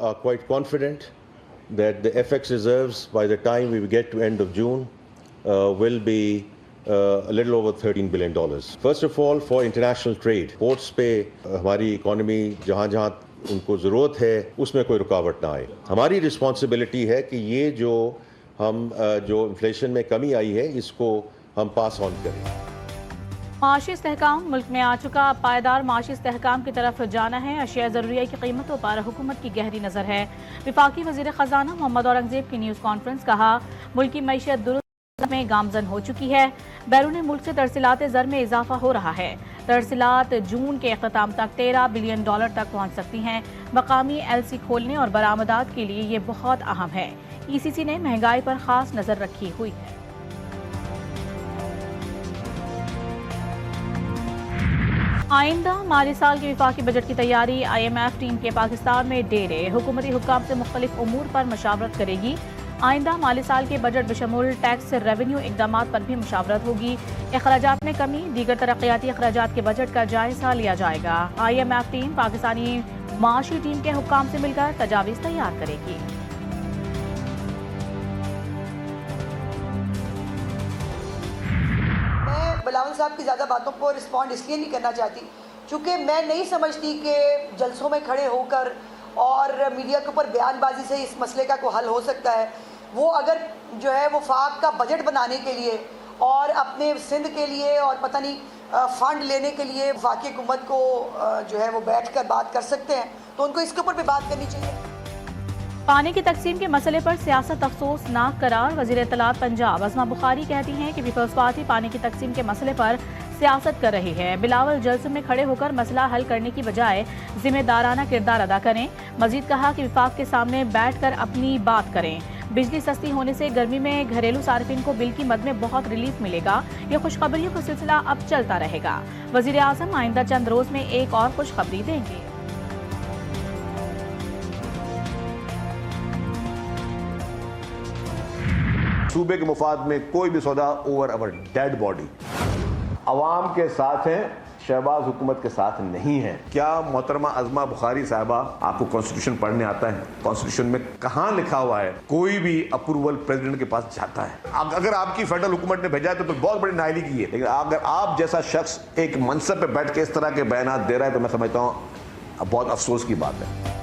are quite confident that the FX reserves by the time we get to end of June will be a little over $13 billion. First of all, for international trade, ports पे हमारी economy जहाँ उनको ज़रूरत है उसमें कोई रुकावट ना आए. हमारी रिस्पॉन्सिबिलिटी है कि ये जो इन्फ्लेशन में कमी आई है इसको हम पास ऑन करें. माशी इस्तेहकाम मुल्क में आ चुका. पायदार माशी इस्तेहकाम की तरफ जाना है. अशिया ज़रूरिया की कीमतों पर हुकूमत की गहरी नज़र है. वफाकी वज़ीर ख़जाना मोहम्मद औरंगज़ेब की न्यूज़ कॉन्फ्रेंस. कहा मुल्क की मईशत दुरुस्त में गामजन हो चुकी है. बैरून मुल्क से तरसीलात ज़र में इजाफा हो रहा है. तरसीलात जून के अख्ताम तक $13 बिलियन तक पहुँच सकती हैं. मकामी LC खोलने और बरामदात के लिए ये बहुत अहम है. ECC ने महंगाई पर ख़ास नज़र रखी हुई है. आइंदा माली साल के वफाकी बजट की तैयारी. IMF टीम के पाकिस्तान में डेरे. हुकूमती हुक्काम से मुख्तलिफ उमूर पर मशावरत करेगी. आइंदा माली साल के बजट बशमूल टैक्स रेवेन्यू इकदामात पर भी मशावरत होगी. अखराजात में कमी, दीगर तरक्याती अखराजात के बजट का जायजा लिया जाएगा. IMF टीम पाकिस्तानी माशी टीम के हुक्काम से मिलकर तजावीज़ तैयार करेगी. बिलावल साहब की ज़्यादा बातों को रिस्पॉन्ड इसलिए नहीं करना चाहती क्योंकि मैं नहीं समझती कि जलसों में खड़े होकर और मीडिया के ऊपर बयानबाजी से इस मसले का कोई हल हो सकता है. वो अगर जो है वफाक का बजट बनाने के लिए और अपने सिंध के लिए और पता नहीं फ़ंड लेने के लिए वफाकी हुकूमत को जो है वो बैठ कर बात कर सकते हैं तो उनको इसके ऊपर भी बात करनी चाहिए. पानी की तकसीम के मसले पर सियासत अफसोसनाक करार. वज़ीर इत्तलात पंजाब अज़मा बुखारी कहती हैं कि पीपल्स पार्टी पानी की तकसीम के मसले पर सियासत कर रही है. बिलावल जलसों में खड़े होकर मसला हल करने की बजाय जिम्मेदाराना किरदार अदा करें. मजीद कहा कि विफाक के सामने बैठ कर अपनी बात करें. बिजली सस्ती होने से गर्मी में घरेलू सार्फिन को बिल की मद में बहुत रिलीफ मिलेगा. ये खुशखबरियों का सिलसिला अब चलता रहेगा. वज़ीर आज़म आइंदा चंद रोज़ में एक और खुशखबरी देंगे. सूबे के मुफाद में कोई भी सौदा ओवर अवर डेड बॉडी. अवाम के साथ हैं, शहबाज हुकूमत के साथ नहीं है. क्या मोहतरमा अज़मा बुखारी साहबा आपको कॉन्स्टिट्यूशन पढ़ने आता है? कॉन्स्टिट्यूशन में कहाँ लिखा हुआ है कोई भी अप्रूवल प्रेसिडेंट के पास जाता है? अगर आपकी फेडरल हुकूमत ने भेजा है तो बहुत बड़ी नाइली की है. लेकिन अगर आप जैसा शख्स एक मनसब पे बैठ के इस तरह के बयान दे रहा है तो मैं समझता हूँ बहुत अफसोस की बात है.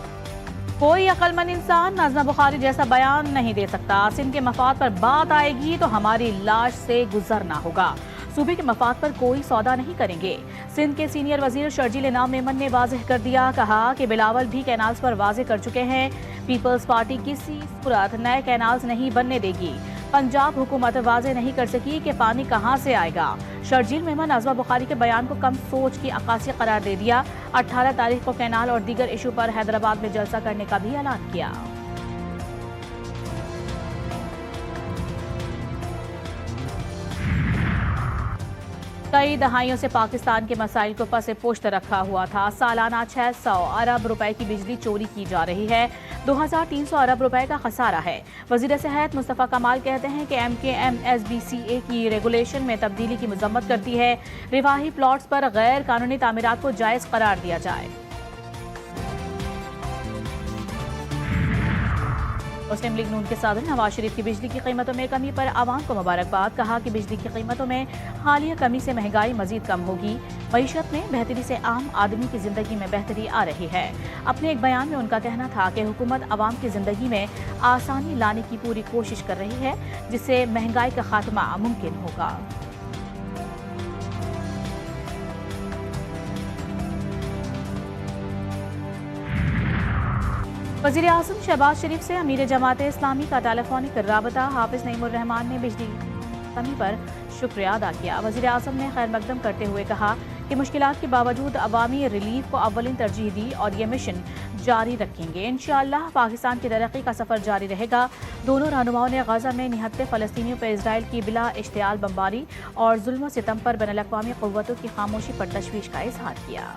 कोई अक्लमंद इंसान अज़मा बुखारी जैसा बयान नहीं दे सकता. सिंध के मफाद पर बात आएगी तो हमारी लाश से गुजरना होगा. सूबे के मफाद पर कोई सौदा नहीं करेंगे. सिंध के सीनियर वजीर शर्जील इनाम मेमन ने वाज़ेह कर दिया. कहा कि बिलावल भी कैनाल्स पर वाज़ेह कर चुके हैं. पीपल्स पार्टी किसी सूरत नए कैनाल्स नहीं बनने देगी. पंजाब हुकूमत वाज़ेह नहीं कर सकी कि पानी कहाँ से आएगा. शर्जील मेमन अज़मा बुखारी के बयान को कम सोच की अक्कासी करार दे दिया. 18 तारीख को कैनाल और दीगर इशू पर हैदराबाद में जलसा करने का भी ऐलान किया. कई दहाइयों से पाकिस्तान के मसाइल को पसे पुश्त रखा हुआ था. सालाना 600 अरब रुपए की बिजली चोरी की जा रही है. 2300 अरब रुपए का खसारा है. वजीर सेहत मुस्तफ़ा कमाल कहते हैं कि MKMSBCA की रेगुलेशन में तब्दीली की मजम्मत करती है. रिवाही प्लॉट्स पर गैर कानूनी तामीरात को जायज़ करार दिया जाए. मुस्लिम लीग नून के सदर नवाज शरीफ की बिजली की कीमतों में कमी पर आवाम को मुबारकबाद. कहा कि बिजली की कीमतों में हालिया कमी से महंगाई मजीद कम होगी. मईशत में बेहतरी से आम आदमी की जिंदगी में बेहतरी आ रही है. अपने एक बयान में उनका कहना था कि हुकूमत आवाम की जिंदगी में आसानी लाने की पूरी कोशिश कर रही है जिससे महंगाई का खात्मा मुमकिन होगा. वज़ीर आज़म शहबाज शरीफ से अमीर जमात इस्लामी का टेलीफोनिक राबता. हाफिज नईमुर रहमान ने बिजली कमी पर शुक्रिया अदा किया. वज़ीर आज़म ने खैर मकदम करते हुए कहा कि मुश्किलात के बावजूद अवामी रिलीफ को अव्वलिन तरजीह दी और ये मिशन जारी रखेंगे. इंशाअल्लाह पाकिस्तान की तरक्की का सफ़र जारी रहेगा. दोनों रहनुमाओं ने गजा में निहत्ते फ़लस्तीनियों पर इसराइल की बिला इश्तियाल बमबारी और जुल्म सितम पर बैनुल-अक़वामी क़ुव्वतों की खामोशी पर तशवीश का इज़हार किया.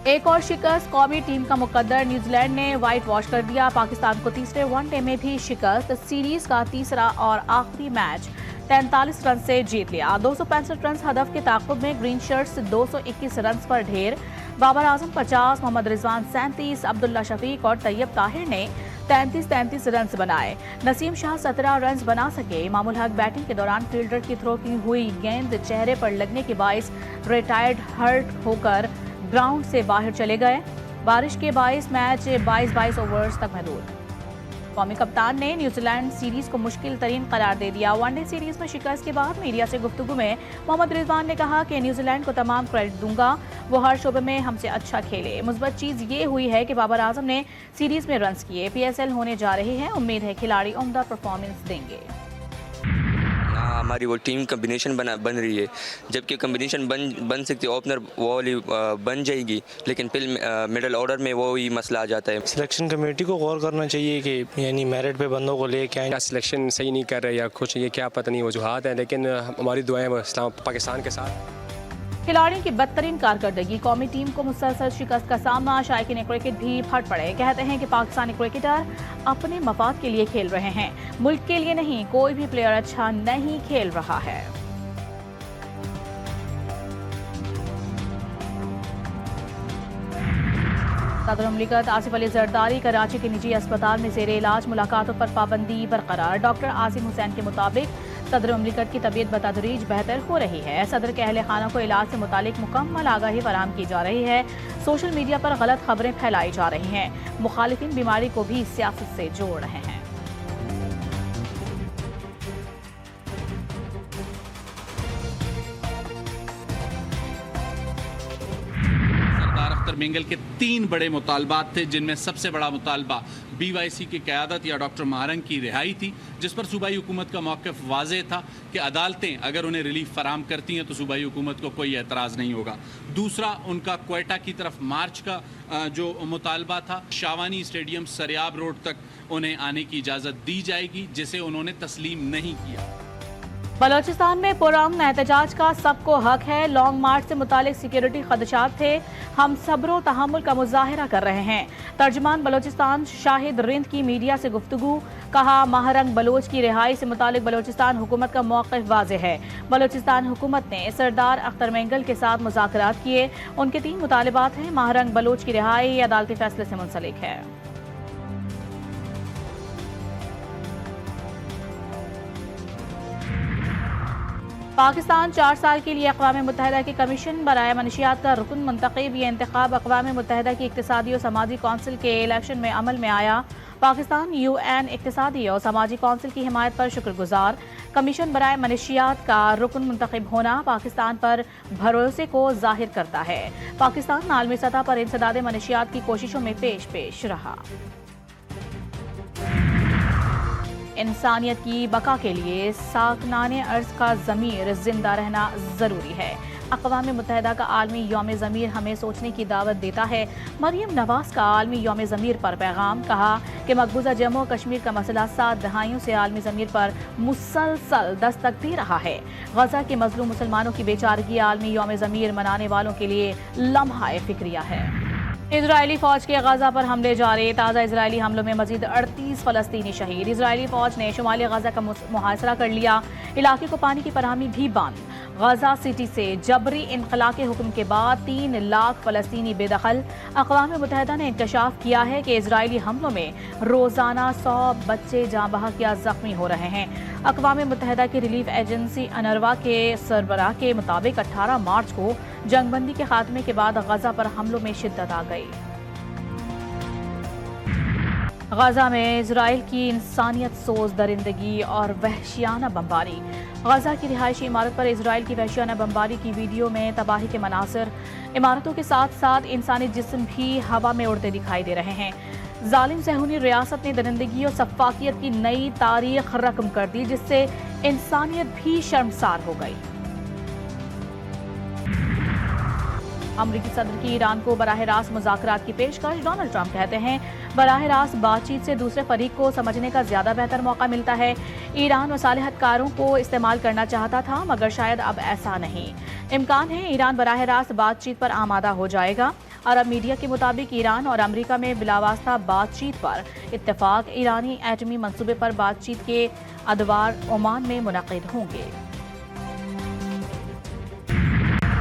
एक और शिकस्त. कौमी टीम का मुकद्दर न्यूजीलैंड ने वाइट वॉश कर दिया. पाकिस्तान को तीसरे वनडे में भी शिकस्त. सीरीज का तीसरा और आखिरी मैच 43 रन से जीत लिया। 265 रन हदफ के ताक़ुब में ग्रीन शर्ट्स 221 रन पर ढेर। बाबर आजम 50, मोहम्मद रिजवान 37, अब्दुल्ला शफीक और तैयब ताहिर ने 33 रन बनाए। नसीम शाह 17 रन बना सके। इमामुल हक बैटिंग के दौरान फील्डर की थ्रो की हुई गेंद चेहरे पर लगने के बायस रिटायर्ड हर्ट होकर ग्राउंड से बाहर चले गए। बारिश के बायस मैच 22 ओवर्स तक महदूद। कौमी कप्तान ने न्यूजीलैंड सीरीज को मुश्किल तरीन करार दे दिया। वनडे सीरीज में शिकस्त के बाद मीडिया से गुफ्तगू में मोहम्मद रिजवान ने कहा कि न्यूजीलैंड को तमाम क्रेडिट दूंगा, वो हर शोबे में हमसे अच्छा खेले। मुस्बत चीज़ ये हुई है कि बाबर आजम ने सीरीज में रन्स किए। PSL होने जा रही है, उम्मीद है खिलाड़ी उम्दा परफॉर्मेंस देंगे। हमारी वो टीम कम्बिनेशन बन रही है, जबकि कम्बिनेशन बन सकती है, ओपनर वो वाली बन जाएगी, लेकिन फिर मिडल ऑर्डर में वो ही मसला आ जाता है। सिलेक्शन कमेटी को गौर करना चाहिए कि यानी मेरिट पे बंदों को ले के आए। सिलेक्शन सही नहीं कर रहे या कुछ, ये क्या पता नहीं वजूहात है, लेकिन हमारी दुआएं इस्लाम पाकिस्तान के साथ। खिलाड़ियों की बदतरीन कारकर्दगी, कौमी टीम को मुसलसल शिकस्त का सामना। शायकीन क्रिकेट भी फट पड़े। कहते हैं कि पाकिस्तानी क्रिकेटर अपने मफाद के लिए खेल रहे हैं, मुल्क के लिए नहीं। कोई भी प्लेयर अच्छा नहीं खेल रहा है। सदर मुमलिकत आसिफ अली जरदारी कराची के निजी अस्पताल में ज़ेरे इलाज। मुलाकातों पर पाबंदी बरकरार। डॉक्टर आसिम हुसैन के मुताबिक सदर मुमलिकत की तबीयत बतदरीज बेहतर हो रही है। सदर के अहले खाना को इलाज से मुतालिक मुकम्मल आगाही फराहम की जा रही है। सोशल मीडिया पर गलत खबरें फैलाई जा रही हैं। मुखालिफिन बीमारी को भी सियासत से जोड़ रहे हैं। मेंगल के 3 बड़े मुतालबात थे, जिनमें सबसे बड़ा मुतालबा BYC की क़यादत या डॉक्टर महारंग की रिहाई थी, जिस पर सूबाई हुकूमत का मौक़िफ़ वाज़ेह था कि अदालतें अगर उन्हें रिलीफ फराम करती हैं तो सूबाई हुकूमत को कोई एतराज़ नहीं होगा। दूसरा, उनका क्वेटा की तरफ मार्च का जो मुतालबा था। शावानी स्टेडियम सरियाब रोड तक उन्हें आने की इजाज़त दी जाएगी, जिसे उन्होंने तस्लीम नहीं किया। बलोचिस्तान में पुरअमन एहतजाज का सबको हक है। लॉन्ग मार्च से मुतालिक सिक्योरिटी खदशात थे, हम सब्र तहम्मुल का मुजाहिरा कर रहे हैं। तर्जमान बलोचिस्तान शाहिद रिंद की मीडिया से गुफ्तगू। कहा, महारंग बलोच की रिहाई से मुतालिक बलोचिस्तान हुकूमत का मौक़िफ़ वाज़ेह है। बलोचिस्तान हुकूमत ने सरदार अख्तर मेंगल के साथ मुज़ाकरात किए। उनके 3 मुतालबात हैं। महारंग बलोच की रिहाई अदालती फैसले से मुंसलिक है। पाकिस्तान 4 साल के लिए अक़वाम मुत्तहिदा की कमीशन बराए मनशियात का रुकन मुंतखब। ये इंतखाब अक़वाम मुत्तहिदा की इक़्तिसादी और समाजी कौंसिल के इलेक्शन में अमल में आया। पाकिस्तान UN इक़्तिसादी और समाजी कौंसिल की हिमायत पर शुक्रगुजार। कमीशन बराए मनशियात का रुकन मुंतखब होना पाकिस्तान पर भरोसे को जाहिर करता है। पाकिस्तान आलमी सतह पर इंसदाद मनशियात की कोशिशों में पेश रहा। इंसानियत की बका के लिए साकनाने अर्ज़ का ज़मीर जिंदा रहना ज़रूरी है। अक़वाम मुत्तहिदा का आलमी यौम ज़मीर हमें सोचने की दावत देता है। मरियम नवाज़ का आलमी यौम ज़मीर पर पैगाम। कहा कि मकबूजा जम्मू कश्मीर का मसला 7 दहाइयों से आलमी ज़मीर पर मुसलसल दस्तक दे रहा है। गज़ा के मज़लूम मुसलमानों की बेचारगी आलमी यौम ज़मीर मनाने वालों के लिए लम्हा फ़िक्रिया है। इजरायली फौज के गजा पर हमले जारी। ताज़ा इजरायली हमलों में मजीद 38 फ़लस्तीनी शहीद। इजरायली फौज ने शुमाली गजा का मुहासरा कर लिया। इलाके को पानी की फराहमी भी बंद। गजा सिटी से जबरी इनखला के हुक्म के बाद 3 लाख फ़लस्तीनी बेदखल। अक़वाम मुत्तहिदा ने इंकशाफ किया है कि इजरायली हमलों में रोज़ाना 100 बच्चे जाँ बहक या ज़ख्मी हो रहे हैं। अक़वाम मुत्तहिदा की रिलीफ एजेंसी अनरवा के सरबराह के मुताबिक 18 मार्च को जंगबंदी के खात्मे के बाद गजा पर हमलों में शिद्दत आ गई। गजा में इजराइल की इंसानियत सोज दरिंदगी और वहशियाना बमबारी। गजा की रिहायशी इमारत पर इजराइल की वहशियाना बमबारी की वीडियो में तबाही के मनासिर। इमारतों के साथ साथ इंसानी जिस्म भी हवा में उड़ते दिखाई दे रहे हैं। जालिम सहूनी रियासत ने दरिंदगी और सफाकियत की नई तारीख रकम कर दी, जिससे इंसानियत भी शर्मसार हो गई। अमरीकी सदर की ईरान को बराह रास्त मुज़ाकरात की पेशकश। डोनाल्ड ट्रंप कहते हैं बराह रास्त बातचीत से दूसरे फरीक को समझने का ज़्यादा बेहतर मौका मिलता है। ईरान मसालिहतकारों को इस्तेमाल करना चाहता था, मगर शायद अब ऐसा नहीं। इम्कान है ईरान बराह रास्त बातचीत पर आमादा हो जाएगा। عرب میڈیا کے مطابق ایران اور امریکہ میں بلاواسطہ بات چیت پر اتفاق، ایرانی ایٹمی منصوبے پر بات چیت کے ادوار عمان میں منعقد ہوں گے۔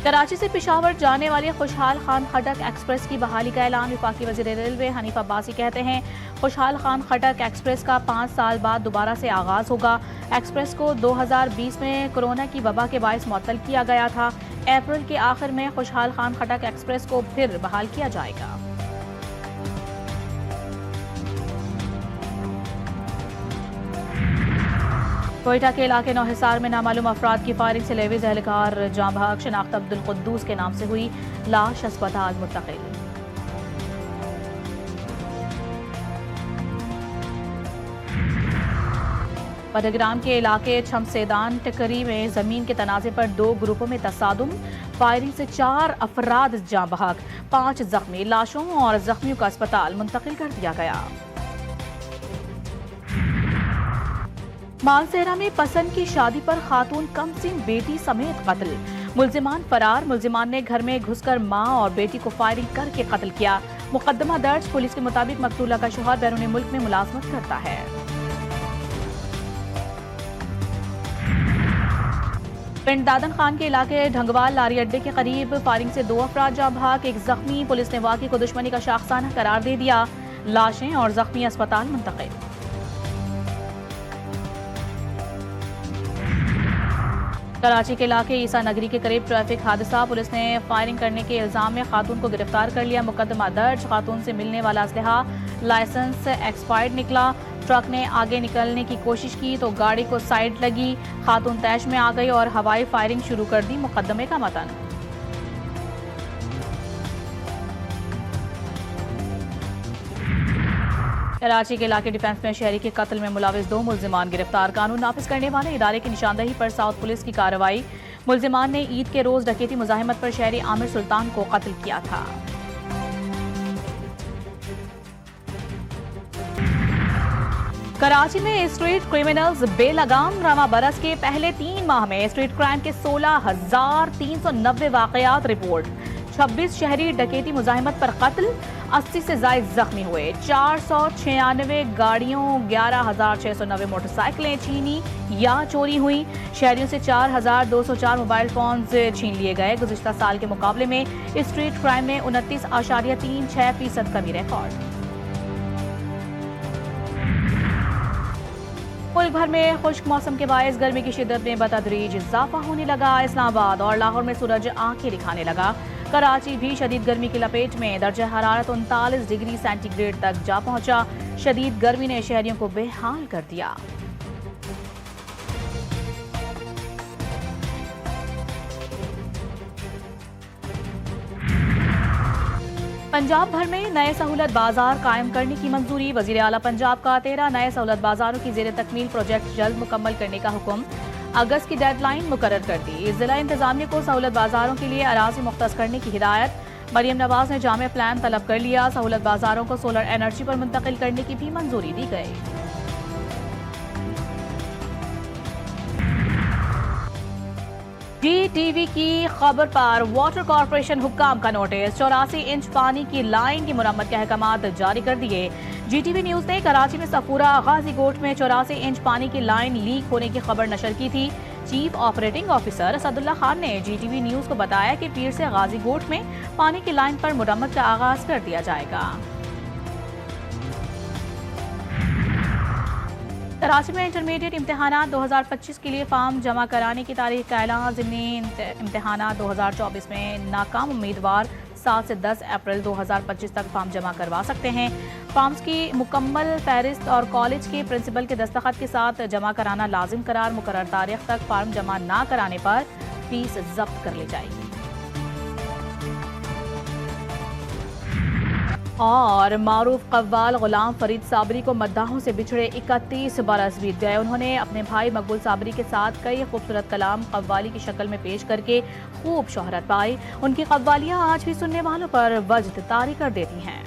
کراچی سے پشاور جانے والی خوشحال خان خٹک ایکسپریس کی بحالی کا اعلان۔ وفاقی وزیر ریلوے حنیف عباسی کہتے ہیں خوشحال خان خٹک ایکسپریس کا 5 سال بعد دوبارہ سے آغاز ہوگا۔ ایکسپریس کو 2020 میں کورونا کی وبا کے باعث معطل کیا گیا تھا۔ اپریل کے آخر میں خوشحال خان خٹک ایکسپریس کو پھر بحال کیا جائے گا۔ کوئٹہ کے علاقے نوحصار میں نامعلوم افراد کی فائرنگ سے لیویز اہلکار جاں بحق، شناخت عبدالقدوس کے نام سے ہوئی، لاش اسپتال منتقل۔ بٹگرام کے علاقے چھمسیدان ٹکری میں زمین کے تنازع پر 2 گروپوں میں تصادم، فائرنگ سے 4 افراد جاں بحق، 5 زخمی، لاشوں اور زخمیوں کا اسپتال منتقل کر دیا گیا۔ مالسہرہ میں پسند کی شادی پر خاتون کم سن بیٹی سمیت قتل، ملزمان فرار، ملزمان نے گھر میں گھس کر ماں اور بیٹی کو فائرنگ کر کے قتل کیا۔ مقدمہ درج، پولیس کے مطابق مقتولہ کا شوہر بیرون ملک میں ملازمت کرتا ہے۔ پنڈ دادن خان کے علاقے ڈھنگوال لاری اڈے کے قریب فائرنگ سے 2 افراد جاں بحق، 1 زخمی، پولیس نے واقعے کو دشمنی کا شاخسانہ قرار دے دیا، لاشیں اور زخمی اسپتال منتقل۔ کراچی کے علاقے عیسیٰ نگری کے قریب ٹریفک حادثہ، پولیس نے فائرنگ کرنے کے الزام میں خاتون کو گرفتار کر لیا، مقدمہ درج، خاتون سے ملنے والا اسلحہ لائسنس ایکسپائرڈ نکلا، ٹرک نے آگے نکلنے کی کوشش کی تو گاڑی کو سائیڈ لگی، خاتون طیش میں آ گئی اور ہوائی فائرنگ شروع کر دی، مقدمے کا متن۔ کراچی کے علاقے ڈیفنس میں شہری کے قتل میں ملوث 2 ملزمان گرفتار، قانون نافذ کرنے والے ادارے کی نشاندہی پر ساؤتھ پولیس کی کارروائی، ملزمان نے عید کے روز ڈکیتی مزاحمت پر شہری عامر سلطان کو قتل کیا تھا۔ کراچی میں اسٹریٹ کرمنلز بے لگام، رواں برس کے پہلے 3 ماہ میں اسٹریٹ کرائم کے 16,390 واقعات رپورٹ، 26 شہری ڈکیتی مزاحمت پر قتل، 80 سے زائد زخمی ہوئے، 496 گاڑیوں، 11,690 موٹر سائیکلیں چھینی یا چوری ہوئیں، شہریوں سے 4,204 موبائل فونز چھین لیے گئے۔ گزشتہ سال کے مقابلے میں اسٹریٹ کرائم میں 29.36% کمی ریکارڈ۔ ملک بھر میں خشک موسم کے باعث گرمی کی شدت میں بتدریج اضافہ ہونے لگا، اسلام آباد اور لاہور میں سورج آنکھیں دکھانے لگا، کراچی بھی شدید گرمی کی لپیٹ میں، درجہ حرارت 39 ڈگری سینٹی گریڈ تک جا پہنچا، شدید گرمی نے شہریوں کو بے حال کر دیا۔ پنجاب بھر میں نئے سہولت بازار قائم کرنے کی منظوری، وزیر اعلیٰ پنجاب کا 13 نئے سہولت بازاروں کی زیر تکمیل پروجیکٹ جلد مکمل کرنے کا حکم، اگست کی ڈیڈ لائن مقرر کر دی، ضلع انتظامیہ کو سہولت بازاروں کے لیے اراضی مختص کرنے کی ہدایت، مریم نواز نے جامع پلان طلب کر لیا، سہولت بازاروں کو سولر انرجی پر منتقل کرنے کی بھی منظوری دی گئی۔ جی ٹی وی کی خبر پر واٹر کارپوریشن حکام کا نوٹس، 84 انچ پانی کی لائن کی مرمت کے احکامات جاری کر دیے۔ جی ٹی وی نیوز نے کراچی میں صفورہ غازی کوٹ میں 84 انچ پانی کی لائن لیک ہونے کی خبر نشر کی تھی۔ چیف آپریٹنگ آفیسر اسد اللہ خان نے جی ٹی وی نیوز کو بتایا کہ پیر سے غازی کوٹ میں پانی کی لائن پر مرمت کا آغاز کر دیا جائے گا۔ کراچی میں انٹرمیڈیٹ امتحانات 2025 کے لیے فارم جمع کرانے کی تاریخ کا اعلان، ضمنی امتحانات 2024 میں ناکام امیدوار 7 سے 10 اپریل 2025 تک فارم جمع کروا سکتے ہیں۔ فارمز کی مکمل فہرست اور کالج کے پرنسپل کے دستخط کے ساتھ جمع کرانا لازم قرار، مقرر تاریخ تک فارم جمع نہ کرانے پر فیس ضبط کر لی جائے گی۔ اور معروف قوال غلام فرید صابری کو مداحوں سے بچھڑے 31 برس بیت گئے، انہوں نے اپنے بھائی مقبول صابری کے ساتھ کئی خوبصورت کلام قوالی کی شکل میں پیش کر کے خوب شہرت پائی، ان کی قوالیاں آج بھی سننے والوں پر وجد طاری کر دیتی ہیں۔